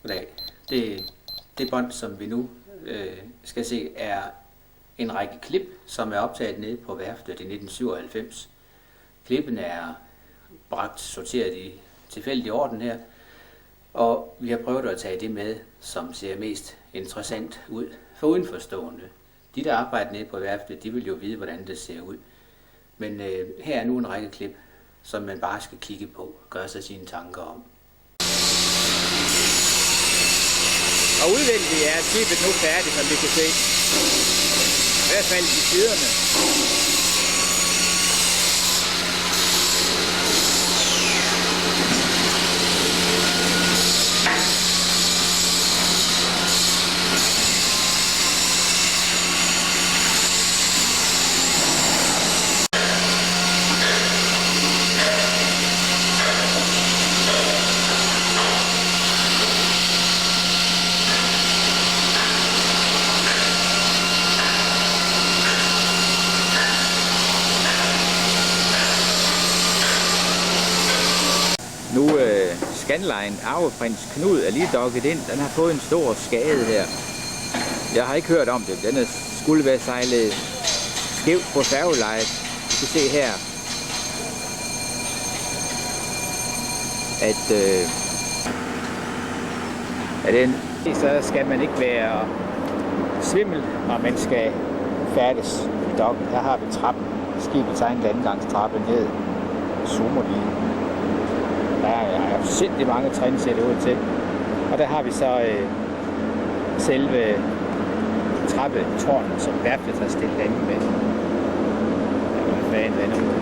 Goddag. Det bånd, som vi nu skal se, er en række klip, som er optaget nede på værftet i 1997. Klippene er bragt sorteret i tilfældig orden her, og vi har prøvet at tage det med, som ser mest interessant ud for udenforstående. De, der arbejder nede på værftet, de vil jo vide, hvordan det ser ud. Men her er nu en række klip, som man bare skal kigge på og gøre sig sine tanker om. Og udvendigt er skibet nu færdigt, som vi kan se. I hvert fald i siderne. Nu Scandlines Arveprins Knud er lige dokket ind. Den har fået en stor skade her. Jeg har ikke hørt om det. Den skulle være sejlet skævt på færgelejet. Vi kan se her, så skal man ikke være svimmel, når man skal færdes i dokken. Her har vi trappen. Skibets egen landgangstrappe ned. Zoomer lige. Der er sindssygt mange trin, ser det ud til. Og der har vi så selve trappetårnet, som værftet har stillet an med. Hvad er nu?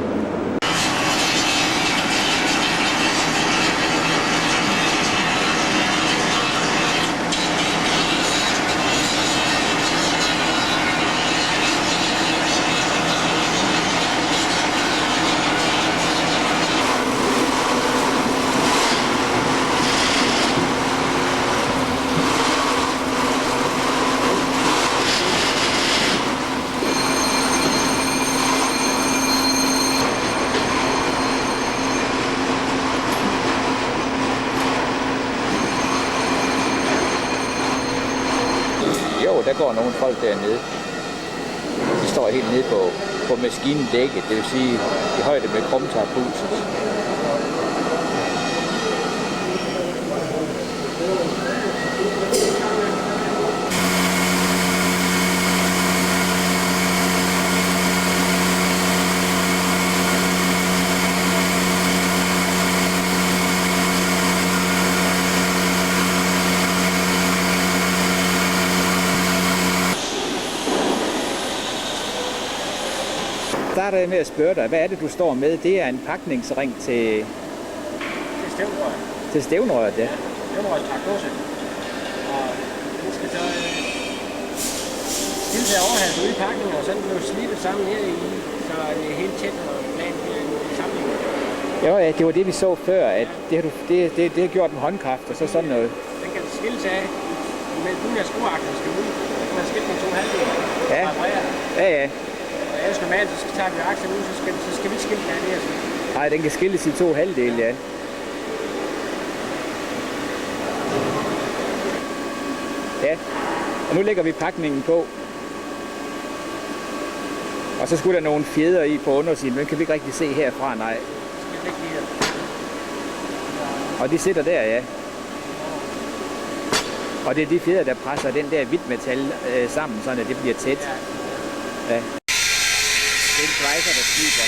Der går nogle folk dernede. De står helt nede på maskinedækket, det vil sige i højde med krumtaphuset. Starter jeg med at spørge dig, hvad er det, du står med? Det er en pakningsring til stævnrøret. Til stævnrøret, ja. Stævnrøret traktorse. Og den skal så skille til overhalsen ude i pakningen, og så bliver det slibet sammen her i, så det er helt tæt og plant sammen. Ja, det var det, vi så før, at det har gjort en håndkraft og så sådan noget. Den kan skilles af, men uden at skrueaksen skal ud. Den kan man skille med 2 halvdele. Ja. Og ellers normalt, så tager vi aksen ud, så skal vi skille den af det her. Nej, den kan skilles i 2 halvdele, ja. Ja, og nu lægger vi pakningen på. Og så skulle der nogle fjeder i på undersiden, men kan vi ikke rigtig se herfra, nej. Og de sidder der, ja. Og det er de fjeder, der presser den der hvidt metal sammen, så det bliver tæt. Ja. Det er en svejser, der sliber.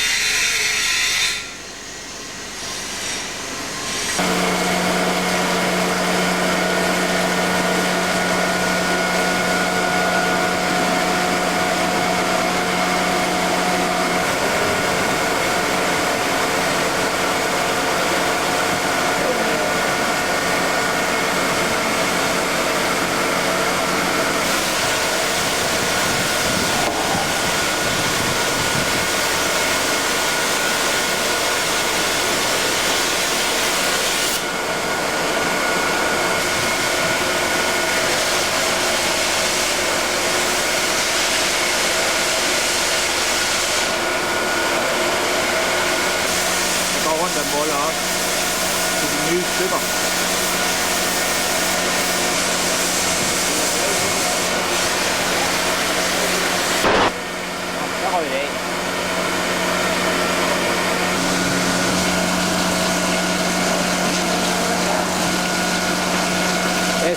der måler op til de nye stykker.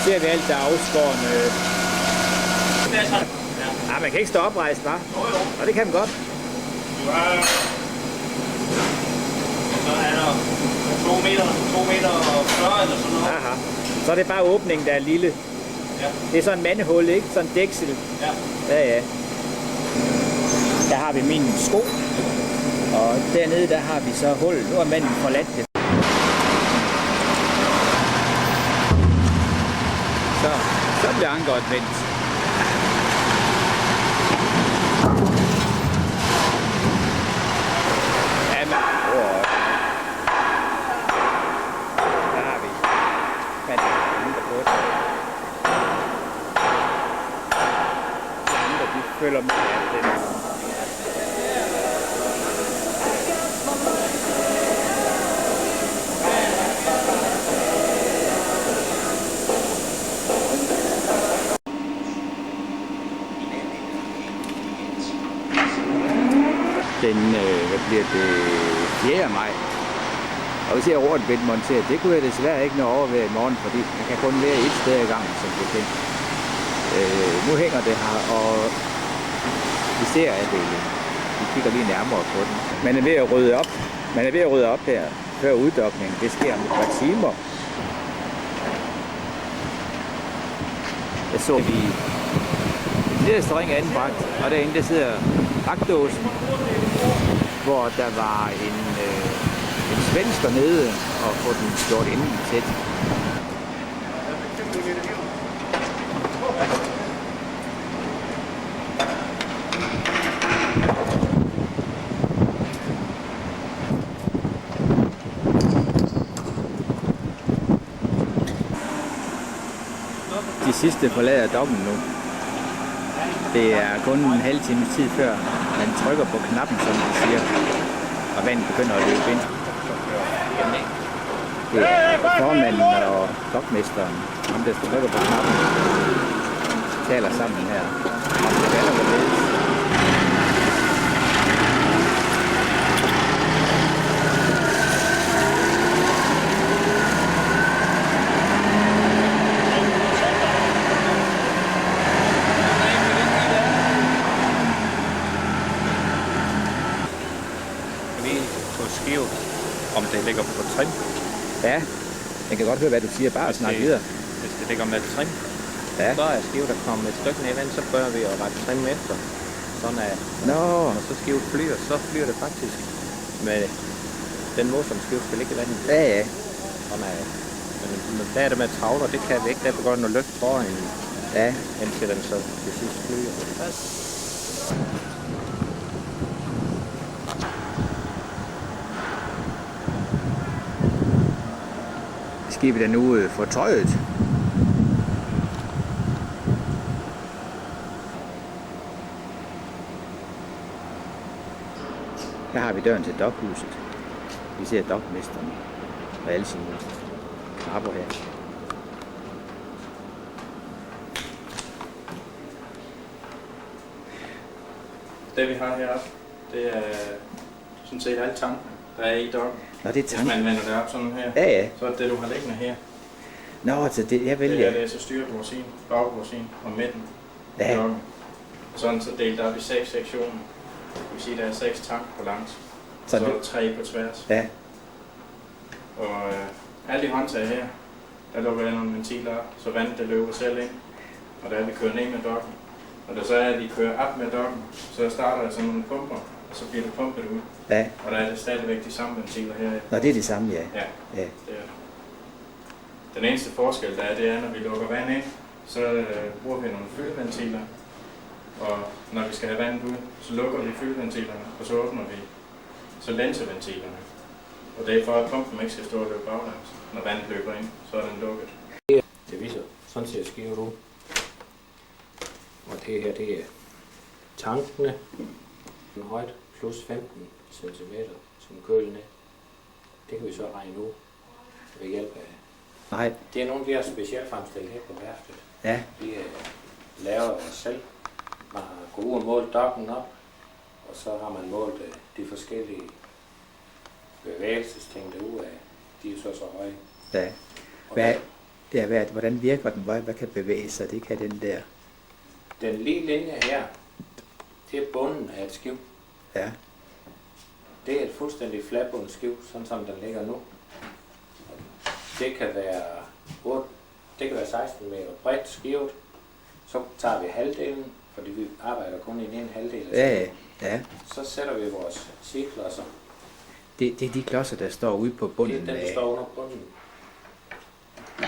ser vi alt, der er afskårende. Ja, man kan ikke stå oprejst, hva'? Og det kan man godt. Så er der 2 meter og 40 eller sådan noget. Aha. Så er det bare åbningen, der er lille. Ja. Det er sådan en mandehul, ikke? Sådan en dæksel. Ja. Ja. Der har vi min sko. Og dernede, der har vi så hul. Nu er manden forladt det. Så bliver ankeret vendt. Jamen, der har vi. Men andre på det. De andre, de følger med af den. Den, hvad bliver det, 4. maj. Og hvis jeg er rundt monteret, det kunne jeg desværre ikke nå overvære i morgen, fordi man kan kun være et sted ad gangen, som det tænkt. Nu hænger det her, og vi ser, at vi kigger lige nærmere på den. Man er ved at rydde op. Man er ved at rydde op her, før uddokningen. Det sker om et par timer. Jeg så vi en nederste ring anbragt, og derinde der sidder pakkdåsen, hvor der var en svensk dernede og få den gjort inden tæt. De sidste forlader dokken nu. Det er kun en halv times tid før man trykker på knappen, som de siger, og vandet begynder at løbe ind. Det er formanden og dokmesteren, ham der trykker på knappen, taler sammen her. Om det vand og hvorledes. Om det ligger på trim. Ja, jeg kan godt høre, hvad du siger. Bare snak videre. Hvis det ligger med trim, ja. Så er skivet, der kommer et stykke ned i vand, så bør vi at rette trim efter. Sådan er, og så skivet flyr, så flyr det faktisk med den måde, som skivet skal ligge i vandet. Ja. Sådan er, men der er det med travler, det kan vi ikke. Der begynder at løfte foran, indtil den så til sidst flyr. Skibet er nu fortøjet. Her har vi døren til dokhuset. Vi ser dokmesteren og alle sine knapper her. Det vi har heroppe, det er sådan set alle tankene, der er i dokken. Nå, det er tanken. Hvis man vender det op sådan her, så er det du har liggende her. Nå, så det jeg vælger. Det er så styrebrorsin, bagbrorsin og midten. Ja. Sådan så delt op i 6 sektioner. Det vil sige, at der er 6 tanker på langs. Så er der 3 på tværs. Ja. Og alle de håndtag her, der lukker jeg nogle ventiler op, så vandet det løber selv ind. Og der vi kører ned med dokken. Og da så er, at de kører op med dokken, så starter der sådan nogle pumper, og så bliver det pumpet ud. Ja. Og der er det stadigvæk de samme ventiler her. Nå, det er de samme, ja. Ja, det er det. Den eneste forskel, der er, det er, når vi lukker vand ind, så bruger vi nogle fyldventiler. Og når vi skal have vandet ud, så lukker vi fyldventilerne, og så åbner vi så lænseventilerne. Og det er for, at pumpen ikke skal stå og løbe baglands. Når vandet løber ind, så er den lukket. Det viser sådan ser skivet ud. Og det her, det er tankene. En højt plus 15 cm som køler ned. Det kan vi så regne ud ved hjælp af. Nej. Det er nogle, vi har specielt fremstillet her på værftet. Ja. Vi laver os selv. Man har gået ud og målt dokken op, og så har man målt de forskellige bevægelsesting derude af. De er så høje. Ja. Ja, hvordan virker den? Hvad kan bevæge sig? Det kan den der. Den lige linje her, det er bunden af et skiv. Ja. Det er et fuldstændig fladbundet skiv, sådan som den ligger nu. Det kan være 16 meter bredt skivet. Så tager vi halvdelen, fordi vi arbejder kun i en halvdel af skivet. Ja. Så sætter vi vores sideklodser. Det er de klodser, der står ude på bunden. Det er den, der står under bunden. 1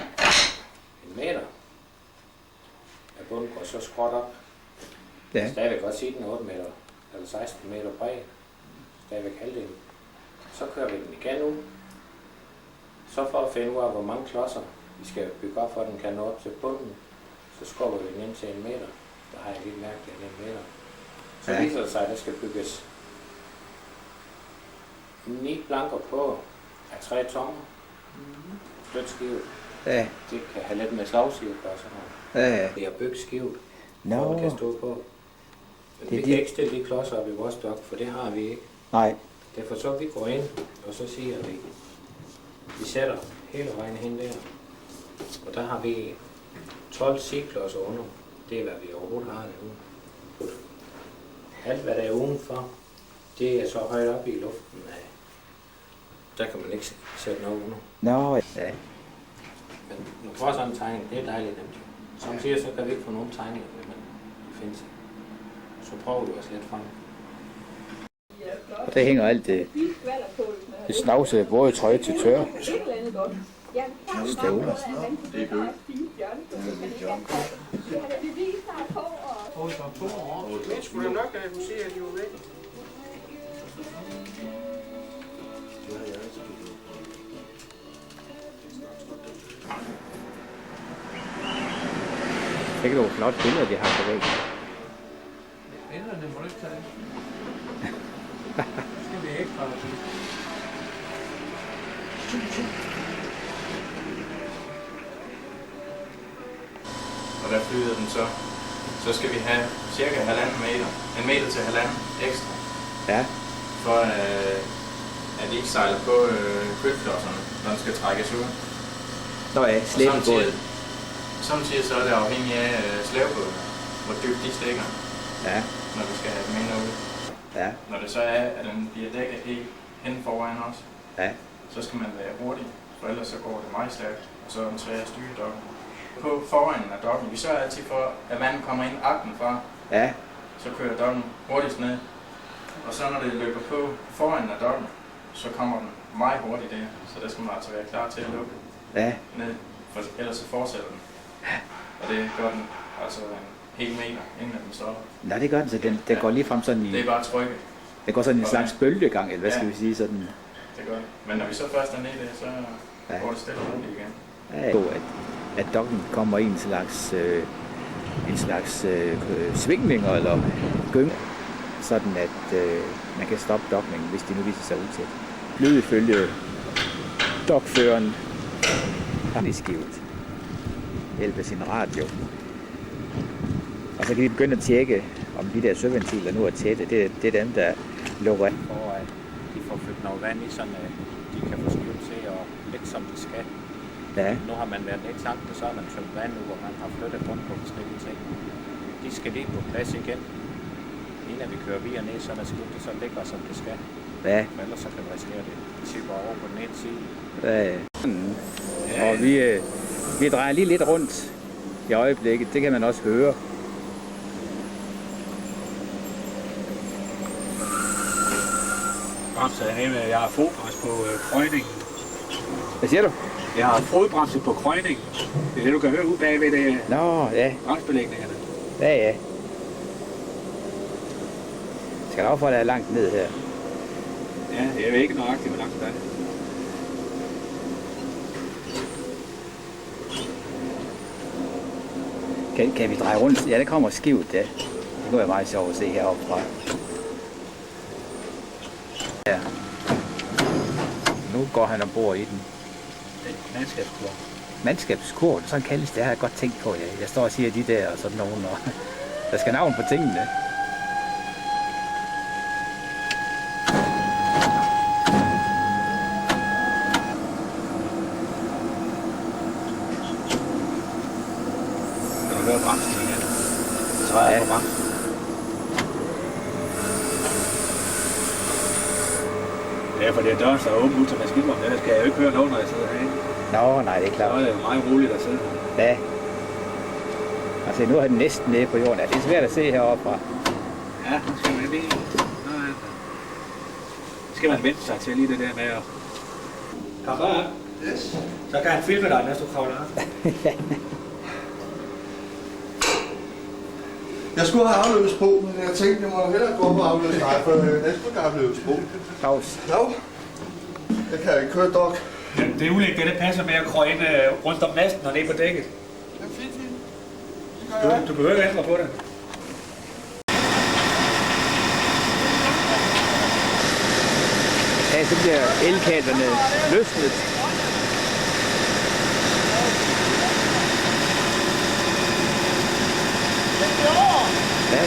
meter af bunden går så skråt op. Ja. Stadigvæk godt sige den 8 meter eller 16 meter bred. Stadigvæk halvdelen. Så kører vi den igen ud. Så for at finde ud af, hvor mange klodser vi skal bygge op, for at den kan nå op til bunden, så skubber vi den ind til 1 meter. Der har jeg lige mærket, at det er 1 meter. Så viser det sig, at der skal bygges 9 planker på af 3 tommer. Flyt skivet. Ja. Det kan have lidt med slagskivet og sådan noget. Ja. Det er bygget skivet, Nå. hvor man kan stå på. Men vi kan ikke stille de klodser op i vores dok, for det har vi ikke. Nej. Derfor så vi går ind, og så siger vi sætter hele vejen hen der. Og der har vi 12 sideklodser under. Det er, hvad vi overhovedet har derude. Alt, hvad der er udenfor, det er så højt op i luften. Der kan man ikke sætte noget under. Nå, ja. Men nu får sådan en tegning, det er dejligt nemt. Som siger, så kan vi ikke få nogen tegninger, men det findes ikke. Så prøver vi os lidt frem. Og der hænger alt det snavse våde tøj til tørre. Støvler. Det er gød. Men skulle jeg nok, at jeg kunne se, at de var væk. Det er nogle flotte billeder, de har på væggen. Billederne må du ikke tage. Det skal vi ikke fra. Og der flyder den så skal vi have cirka 1,5 meter, 1 meter til 1,5 ekstra. Ja. For at de ikke sejler på kølklodserne, når den skal trækkes ud. Nå ja, slæbebåd. Samtidig så er det afhængigt af slæbebåden, hvor dybt de stikker, Ja. når vi skal have dem ind og ud. Ja. Når det så er, at den bliver dækket helt hen foran os, Ja. så skal man være hurtig, for ellers så går det meget stærkt, og så er den svær at styre dokken. På foran af dokken, vi sørger altid for, at vandet kommer ind akten fra, Ja. så kører dokken hurtigst ned. Og så når det løber på foran af dokken, så kommer den meget hurtigt der, så der skal man altså være klar til at lukke Ja. ned, for ellers så fortsætter den. Og det gør den altså en hel meter, inden den stopper. Nej, det gør den, så den går lige frem sådan i... Det er bare trykket, Det går sådan en slags bølgegang, eller hvad skal vi sige, sådan... det gør det. Men når vi så først er nede der, så går det stille og roligt igen. Ja, at dokken kommer i en slags svingninger eller gyng, sådan at man kan stoppe dokningen, hvis de nu viser sig ud til. Lyde ifølge dokføreren har det skivet. Hjælp af sin radio. Og så kan de begynde at tjekke, om de der søventiler nu er tætte. Det er dem, der lukker af. For at de får fyldt noget vand i, sådan at de kan få skivet til at ligge som de skal. Ja. Nu har man været lidt sagt, og så har man fyldt vand ud, hvor man har flyttet rundt på forskellige ting. De skal lige på plads igen. Inden vi kører via ned, så er der skibet, så ligger som det skal. Ja. For ellers så kan det risikere, det tipper over på den ene side. Ja. Og vi drejer lige lidt rundt i øjeblikket. Det kan man også høre. Bremse her. Jeg har fodbremse på krøjningen. Hvad siger du? Jeg har fodbremse på krøjningen. Det er det, du kan høre ud bagved det Nå, ja. bremsbelægningerne. Ja, ja. Skal du for, at der er langt ned her? Ja, jeg ved ikke nøjagtigt, hvor langt det er. Kan vi dreje rundt? Ja, der kommer skivet, ja. Det kunne være meget sjovt at se heroppe fra. Ja. Nu går han ombord i den. Mandskabskur. Mandskabskur, sådan kaldes det, har jeg godt tænkt på. Ja. Jeg står og siger de der og sådan nogen, og der skal navn på tingene. Ja, for det er døren, der er åbent ud til maskinrummet. Ellers skal jeg jo ikke høre noget, når jeg sidder herinde. Nå, nej, det er Så klart. er det jo meget roligt at sidde. Ja. Altså, nu er den næsten nede på jorden. Ja, det er svært at se heroppe fra. Ja, nu skal man lige... Skal man vente sig til lige det der med at... Kammerat, Yes. så kan han filme dig, mens du kravler op. Jeg skulle have afløbet på, men jeg tænkte, jeg må hellere gå på afløbet dig, for næste gang afløbes på. Pause. Jo, jeg kan ikke køre dog. Ja, det er ulægt, det passer med at krøje ind rundt om masten og ned på dækket. Det er fint. Det gør jeg. Du behøver ikke ændre på det. Ja, så bliver elkablerne løsnet. Ja.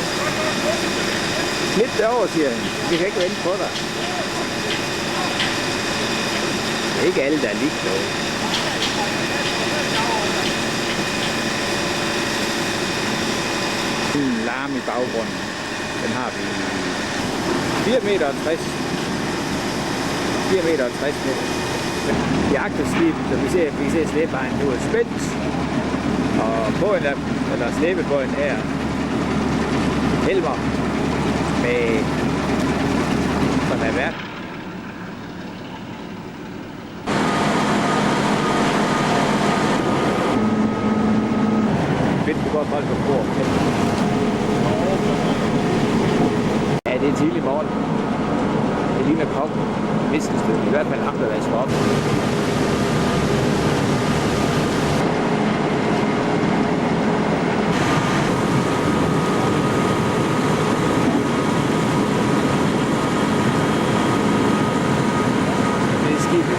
Klip det over, siger han. Vi kan ikke vente på dig. Det er ikke alle, der er lige kloge. En larm i baggrunden. Den har vi 4,60 meter. 4,60 meter. Jagterskib, så vi ser slæbevejen nu er spændt. Og båden eller slæbebåden her, Helmer, med som er vært. Fedt, du går folk på bord. Ja, det er tidlig morgen. Det ligner kokken. Viskestykke. I hvert fald ham, der vasker op. Det er skibet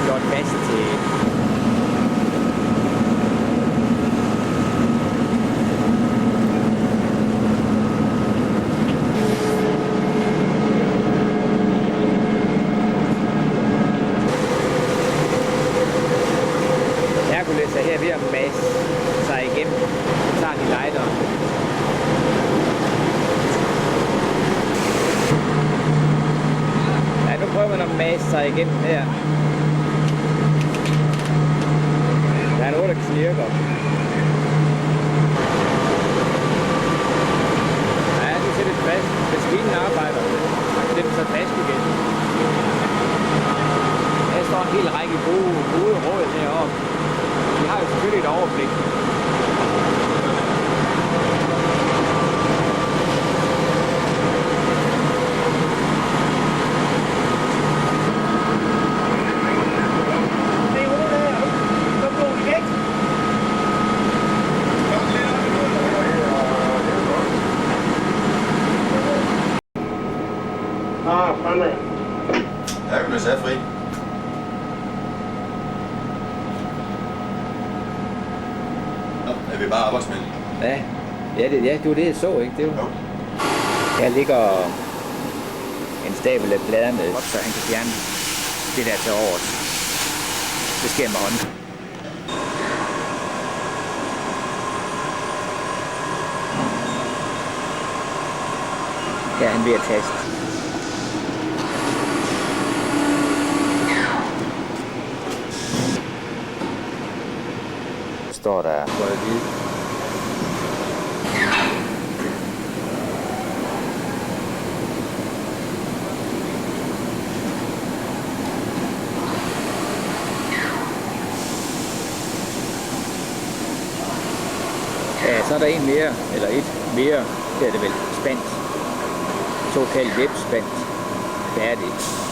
gjort fast til Hercules er her ved at masse sig igennem. Så tager de lejderen. Ja, nu prøver man at masse sig igennem her. Der er noget, der knirker. Ja, det sætter det fast. Maskinen arbejder. Det er så fast igen. Der står en hel række gode råd heroppe. Vi har jo selvfølgelig et overblik. Hercules er fri. Nå, er vi bare arbejdsmænd? Ja, det var det, jeg så, ikke? Det var... Jo. Her ligger en stabel af pladerne, så han kan fjerne det der til overs. Det sker med hånden. Her er han ved at taste. Står der rød hvid. Ja, så er der en mere, eller et mere, det er det vel, spændt. Såkaldt webspændt. Færdigt.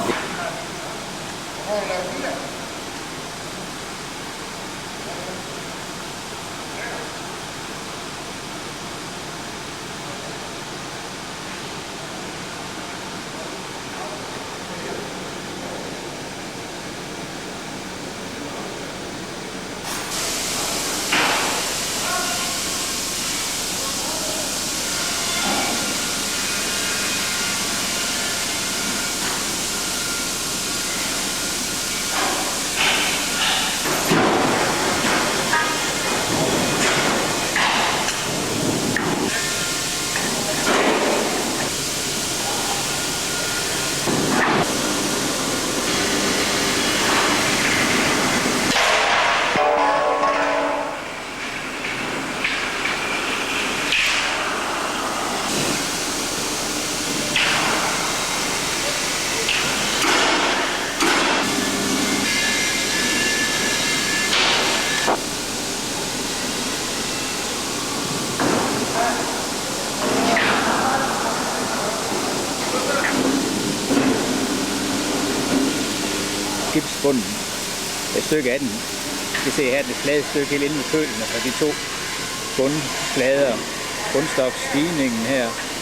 skibsbunden. Et stykke af den. Vi kan se her det flade stykke helt inde ved kølen, og de to bundflader, bundstofstigningen her.